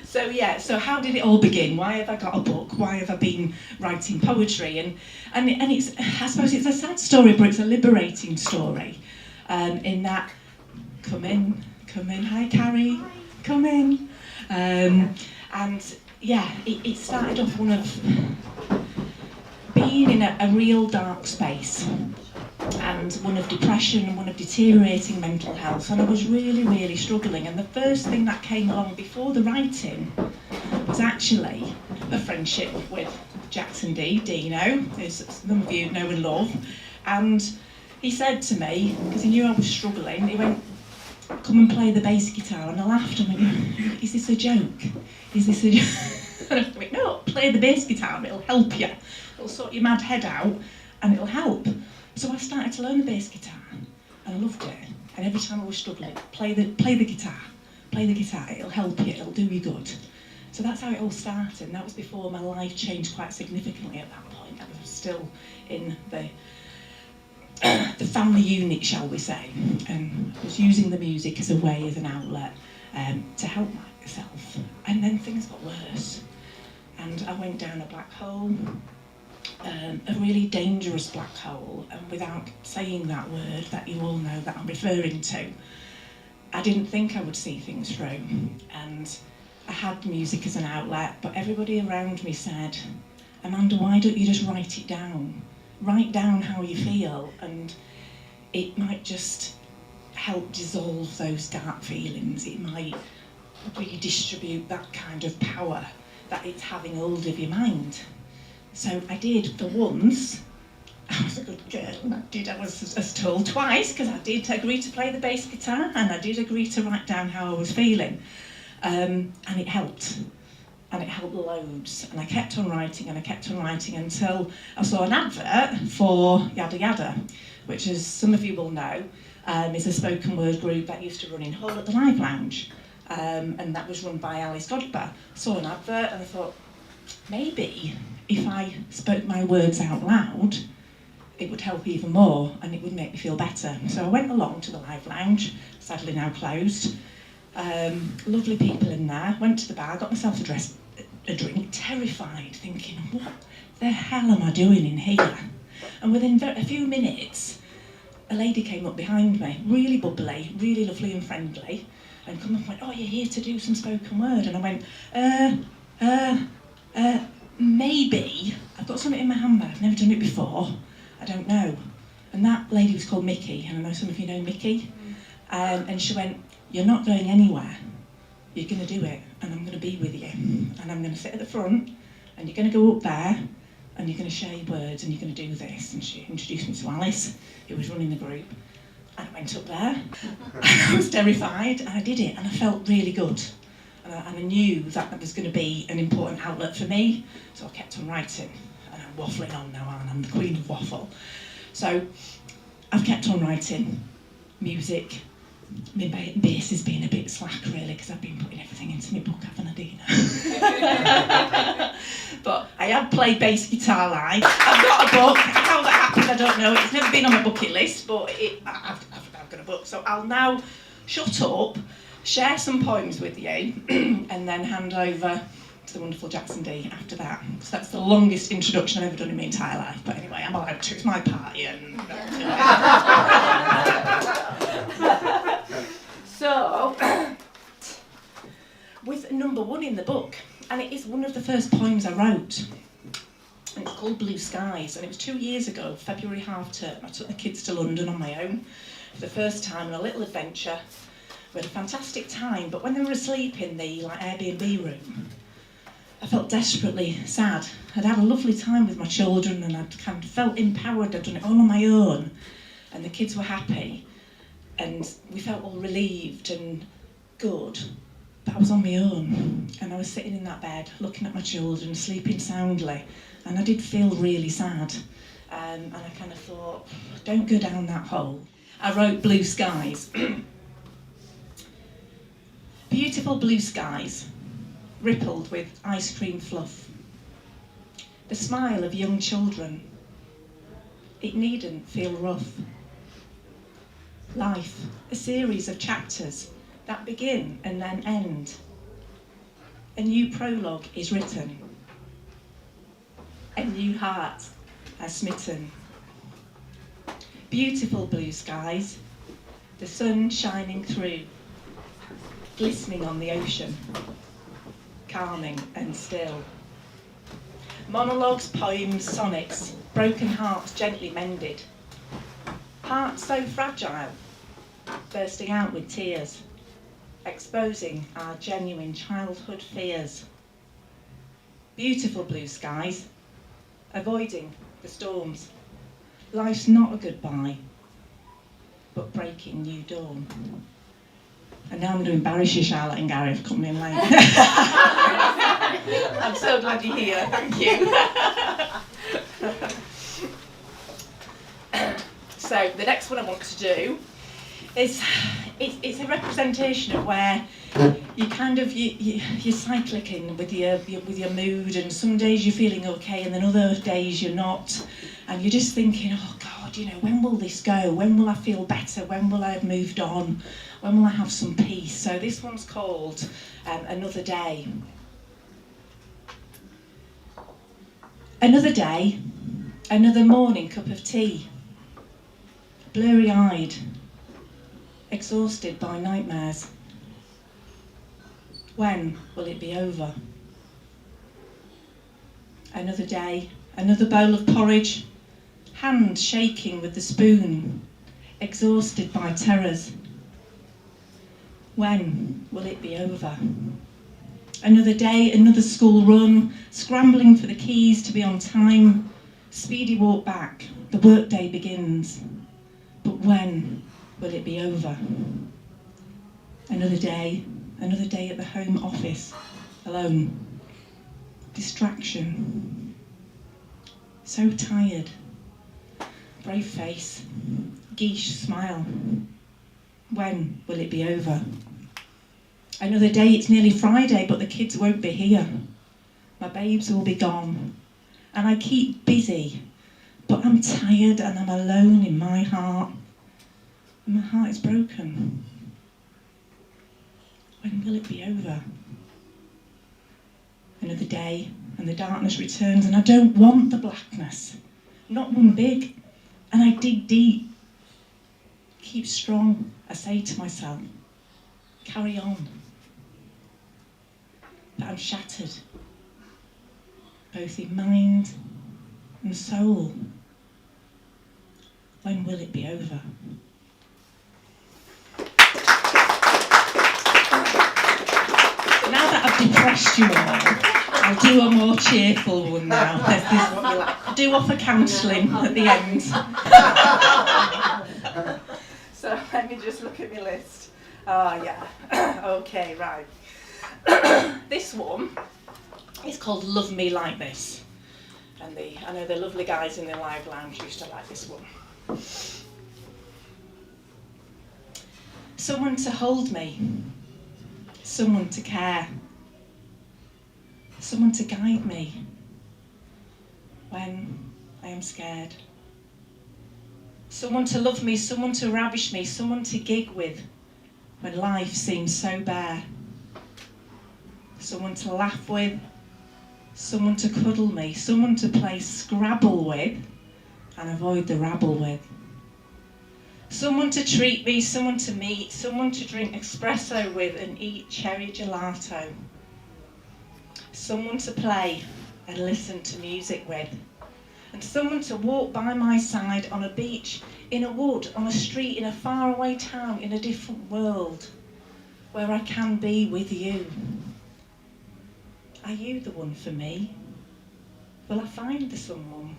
So how did it all begin? Why have I got a book? Why have I been writing poetry? And it's, I suppose it's a sad story, but it's a liberating story. In that, come in, hi Carrie, come in. And yeah, it started off one of being in a real dark space, and one of depression and one of deteriorating mental health, and I was really struggling. And the first thing that came along before the writing was actually a friendship with Jackson D, Dino, who some of you know and love. And he said to me, because he knew I was struggling, he went, come and play the bass guitar. And I laughed and went, is this a joke? Is this a joke? And I went, no, play the bass guitar, it'll help you. It'll sort your mad head out and it'll help. So I started to learn the bass guitar and I loved it. And every time I was struggling, play the guitar, it'll help you, it'll do you good. So that's how it all started, and that was before my life changed quite significantly at that point. I was still in the family unit, shall we say, and I was using the music as a way, as an outlet, to help myself. And then things got worse, and I went down a black hole, a really dangerous black hole, and without saying that word that you all know that I'm referring to, I didn't think I would see things through. And I had music as an outlet, but everybody around me said, Amanda, why don't you just write it down? Write down how you feel, and it might just help dissolve those dark feelings. It might redistribute that kind of power that it's having hold of your mind. So I did for once. I was a good girl. I was told twice, because I did agree to play the bass guitar and I did agree to write down how I was feeling. And it helped. And it helped loads. And I kept on writing and I kept on writing until I saw an advert for Yada Yada, which, as some of you will know, is a spoken word group that used to run in Hull at the Live Lounge. And that was run by Alice Godber. Saw an advert and I thought, maybe if I spoke my words out loud, it would help even more and it would make me feel better. So I went along to the Live Lounge, sadly now closed. Lovely people in there, went to the bar, got myself a drink, terrified, thinking, what the hell am I doing in here? And within a few minutes, a lady came up behind me, really bubbly, really lovely and friendly, and come up and went, oh, you're here to do some spoken word? And I went, maybe. I've got something in my handbag, I've never done it before, I don't know. And that lady was called Mickey, and I know some of you know Mickey. And she went, you're not going anywhere, you're going to do it, and I'm going to be with you. And I'm going to sit at the front, and you're going to go up there, and you're going to share your words, and you're going to do this. And she introduced me to Alice, who was running the group. And I went up there, and I was terrified, and I did it, and I felt really good. And I knew that was going to be an important outlet for me, so I kept on writing. And I'm waffling on now, and I'm the queen of waffle. So I've kept on writing music. My bass has been a bit slack, really, because I've been putting everything into my book, haven't I, Dina? But I have played bass guitar live. I've got a book. How that happened, I don't know. It's never been on my bucket list, but I've got a book. So I'll now shut up, share some poems with you, and then hand over to the wonderful Jackson D after that. So that's the longest introduction I've ever done in my entire life. But anyway, I'm allowed to. It's my party. And so, with number one in the book, and it is one of the first poems I wrote, and it's called Blue Skies, and it was 2 years ago, February half term. I took the kids to London on my own for the first time on a little adventure. We had a fantastic time, but when they were asleep in the Airbnb room, I felt desperately sad. I'd had a lovely time with my children and I'd kind of felt empowered. I'd done it all on my own, and the kids were happy, and we felt all relieved and good. But I was on my own, and I was sitting in that bed looking at my children sleeping soundly, and I did feel really sad. And I kind of thought, don't go down that hole. I wrote Blue Skies. Beautiful blue skies, rippled with ice cream fluff. The smile of young children. It needn't feel rough. Life, a series of chapters that begin and then end. A new prologue is written. A new heart has smitten. Beautiful blue skies, the sun shining through, glistening on the ocean, calming and still. Monologues, poems, sonnets, broken hearts gently mended. Hearts so fragile, bursting out with tears, exposing our genuine childhood fears. Beautiful blue skies, avoiding the storms. Life's not a goodbye, but breaking new dawn. And now I'm going to embarrass you, Charlotte and Gary, for coming in late. I'm so glad you're here, thank you. So the next one I want to do is it's a representation of where you kind of you're cycling with your mood, and some days you're feeling okay and then other days you're not, and you're just thinking, oh God, you know, when will this go? When will I feel better? When will I have moved on? When will I have some peace? So this one's called Another Day. Another day, another morning cup of tea. Blurry-eyed, exhausted by nightmares. When will it be over? Another day, another bowl of porridge, hand shaking with the spoon, exhausted by terrors. When will it be over? Another day, another school run, scrambling for the keys to be on time, speedy walk back, the workday begins. But when will it be over? Another day at the home office, alone. Distraction. So tired. Brave face. Guiche smile. When will it be over? Another day, it's nearly Friday, but the kids won't be here. My babes will be gone. And I keep busy, but I'm tired and I'm alone in my heart. And my heart is broken. When will it be over? Another day, and the darkness returns, and I don't want the blackness. Not one big. And I dig deep. Keep strong, I say to myself. Carry on. But I'm shattered, both in mind and soul. When will it be over? So now that I've depressed you all, I'll do a more cheerful one now. This is what you like. I'll do offer counselling at the end. So let me just look at my list. Yeah. Okay, right. This one is called Love Me Like This. And I know the lovely guys in the live lounge used to like this one. Someone to hold me. Someone to care. Someone to guide me when I am scared. Someone to love me, someone to ravish me, someone to gig with when life seems so bare. Someone to laugh with, someone to cuddle me, someone to play Scrabble with and avoid the rabble with. Someone to treat me, someone to meet, someone to drink espresso with and eat cherry gelato. Someone to play and listen to music with. And someone to walk by my side on a beach, in a wood, on a street, in a faraway town, in a different world, where I can be with you. Are you the one for me? Will I find the someone?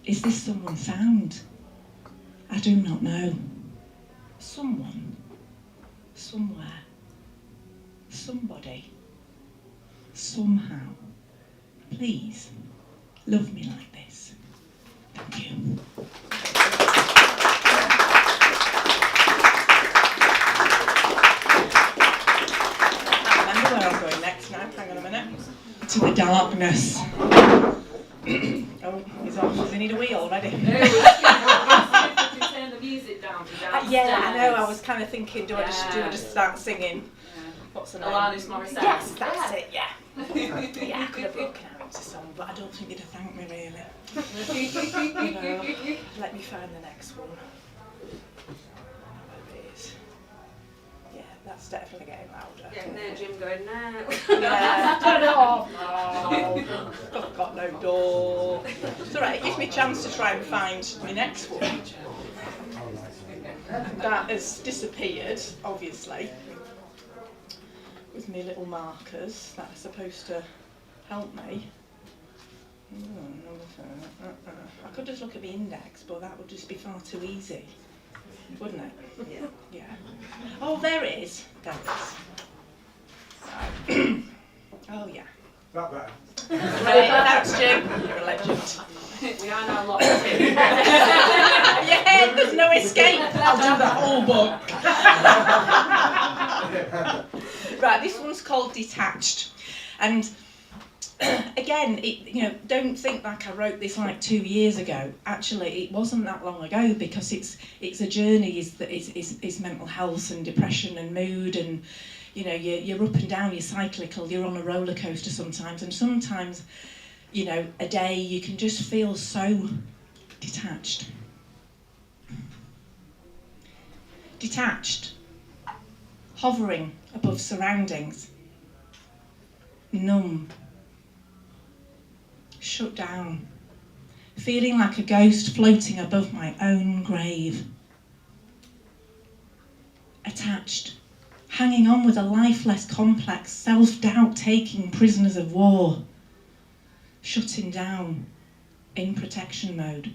Is this someone found? I do not know. Someone, somewhere, somebody, somehow. Please, love me like this. Thank you. I remember where I'm going next now. Hang on a minute. To the darkness. Oh, he's off. Does he need a wee already? Turn the music down to downstairs. Yeah, I know. I was kind of thinking, do I just start singing? Yeah. what's the name? Alanis Morissette. Yes, that's it, yeah. Yeah, I could have broken out into song, but I don't think they'd have thanked me really. You know, let me find the next one. Where it is. Yeah, that's definitely getting louder. Getting there, Jim going, no. Yeah, turn it off. No, I've got no door. It's alright, it gives me a chance to try and find my next one. That has disappeared, obviously, with my little markers that are supposed to help me. I could just look at the index, but that would just be far too easy, wouldn't it? Yeah. Yeah. Oh, there it is. There it is. Oh, yeah. That better. Right, thanks, Jim. You're a legend. We are now locked in. Yeah, there's no escape. I'll do the whole book. Right, this one's called Detached. And again, don't think like I wrote this like 2 years ago. Actually, it wasn't that long ago, because it's a journey. It's mental health and depression and mood, and you're up and down, you're cyclical, you're on a roller coaster sometimes, and sometimes, a day you can just feel so detached. Detached, hovering above surroundings, numb, shut down, feeling like a ghost floating above my own grave. Attached, hanging on with a life less complex, self-doubt taking prisoners of war. Shutting down, in protection mode.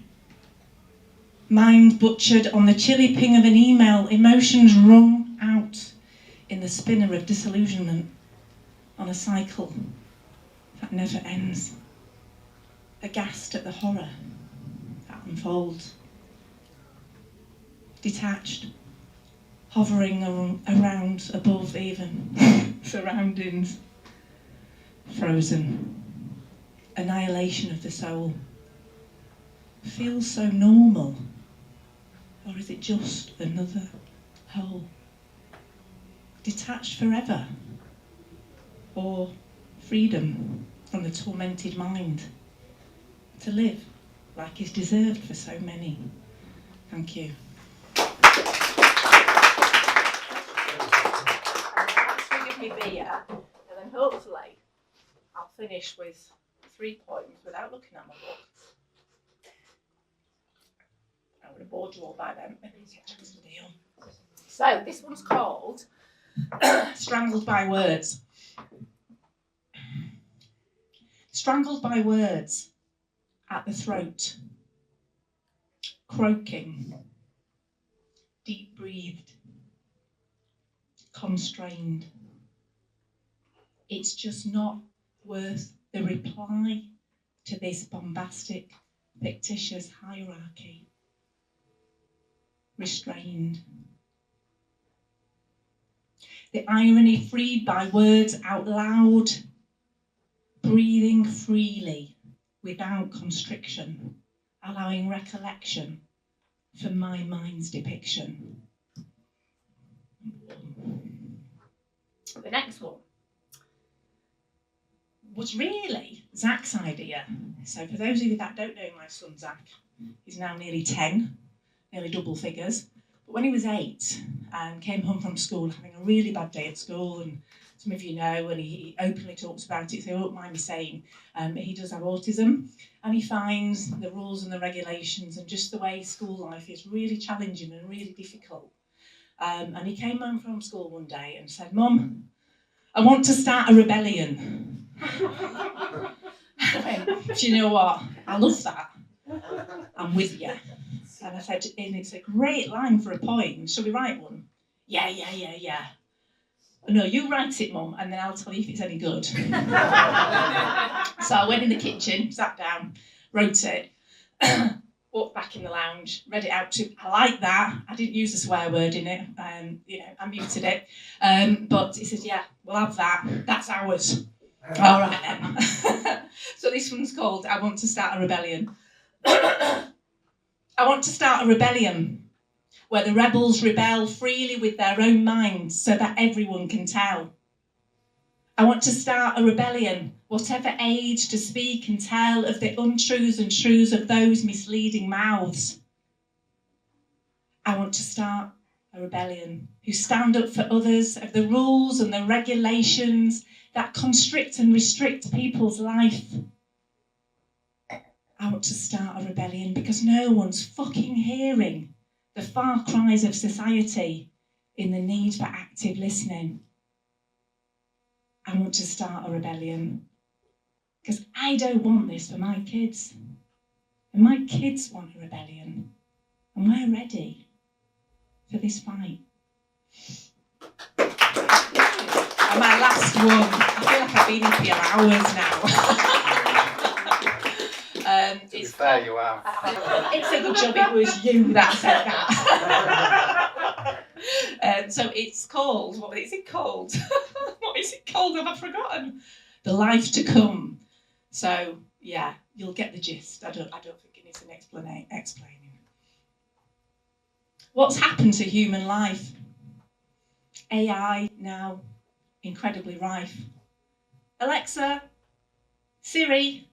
Mind butchered on the chilly ping of an email, emotions wrung out in the spinner of disillusionment, on a cycle that never ends. Aghast at the horror that unfolds. Detached, hovering around, above even, surroundings. Frozen. Annihilation of the soul. Feels so normal. Or is it just another hole? Detached forever. Or freedom from the tormented mind. To live like is deserved for so many. Thank you. That's give me beer, and then hopefully I'll finish with 3 poems without looking at my book. I would have bored you all by then. So this one's called Strangled by Words. Strangled by words at the throat, croaking, deep breathed, constrained. It's just not worth the reply to this bombastic, fictitious hierarchy. Restrained. The irony freed by words out loud, breathing freely without constriction, allowing recollection for my mind's depiction. The next one was really Zach's idea. So for those of you that don't know my son Zach, he's now nearly 10, nearly double figures. But when he was 8, came home from school having a really bad day at school, and some of you know, and he openly talks about it, so he won't mind me saying he does have autism, and he finds the rules and the regulations and just the way school life is really challenging and really difficult. And he came home from school one day and said, "Mum, I want to start a rebellion." I went, "Do you know what? I love that. I'm with you." And I said, "And it's a great line for a poem. Shall we write one?" Yeah. "No, you write it, Mum, and then I'll tell you if it's any good." So I went in the kitchen, sat down, wrote it, walked back in the lounge, read it out to him. I like that. I didn't use a swear word in it. I muted it. But he says, "Yeah, we'll have that. That's ours." All right then. So this one's called I Want to Start a Rebellion. I want to start a rebellion where the rebels rebel freely with their own minds so that everyone can tell. I want to start a rebellion, whatever age, to speak and tell of the untruths and truths of those misleading mouths. I want to start a rebellion who stand up for others, of the rules and the regulations that constrict and restrict people's life. I want to start a rebellion because no one's fucking hearing the far cries of society in the need for active listening. I want to start a rebellion because I don't want this for my kids. And my kids want a rebellion. And we're ready for this fight. And my last one, I feel like I've been here for hours now. To be fair, you have. It's a good job it was you that said that. So it's called, what is it called? What is it called? Have I forgotten? The Life to Come. So yeah, you'll get the gist. I don't think it needs an explaining. What's happened to human life? AI now incredibly rife. Alexa, Siri,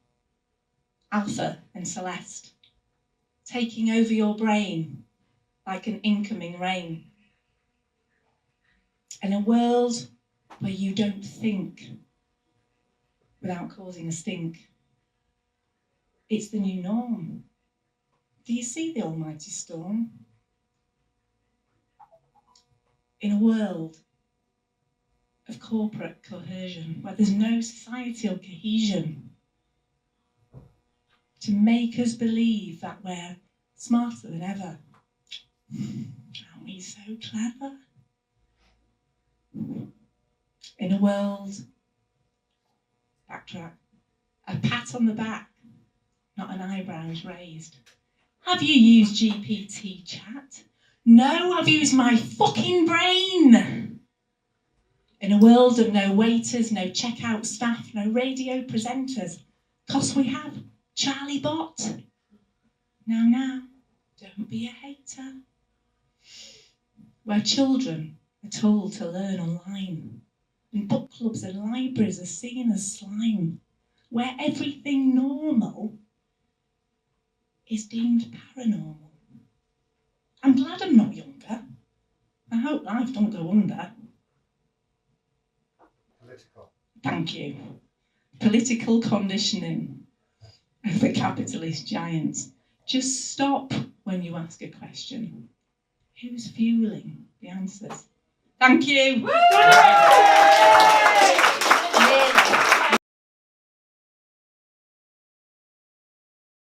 Alpha and Celeste, taking over your brain like an incoming rain. In a world where you don't think without causing a stink. It's the new norm. Do you see the almighty storm? In a world of corporate coercion, where there's no societal cohesion, to make us believe that we're smarter than ever. Aren't we so clever? In a world, backtrack, a pat on the back, not an eyebrows raised. Have you used GPT chat? No, I've used my fucking brain. In a world of no waiters, no checkout staff, no radio presenters, 'cause we have Charlie Bot. Now, don't be a hater. Where children are told to learn online, and book clubs and libraries are seen as slime, where everything normal is deemed paranormal. I'm glad I'm not younger. I hope life don't go under. Political. Thank you. Political conditioning of the capitalist giants. Just stop when you ask a question. Who's fueling the answers? Thank you.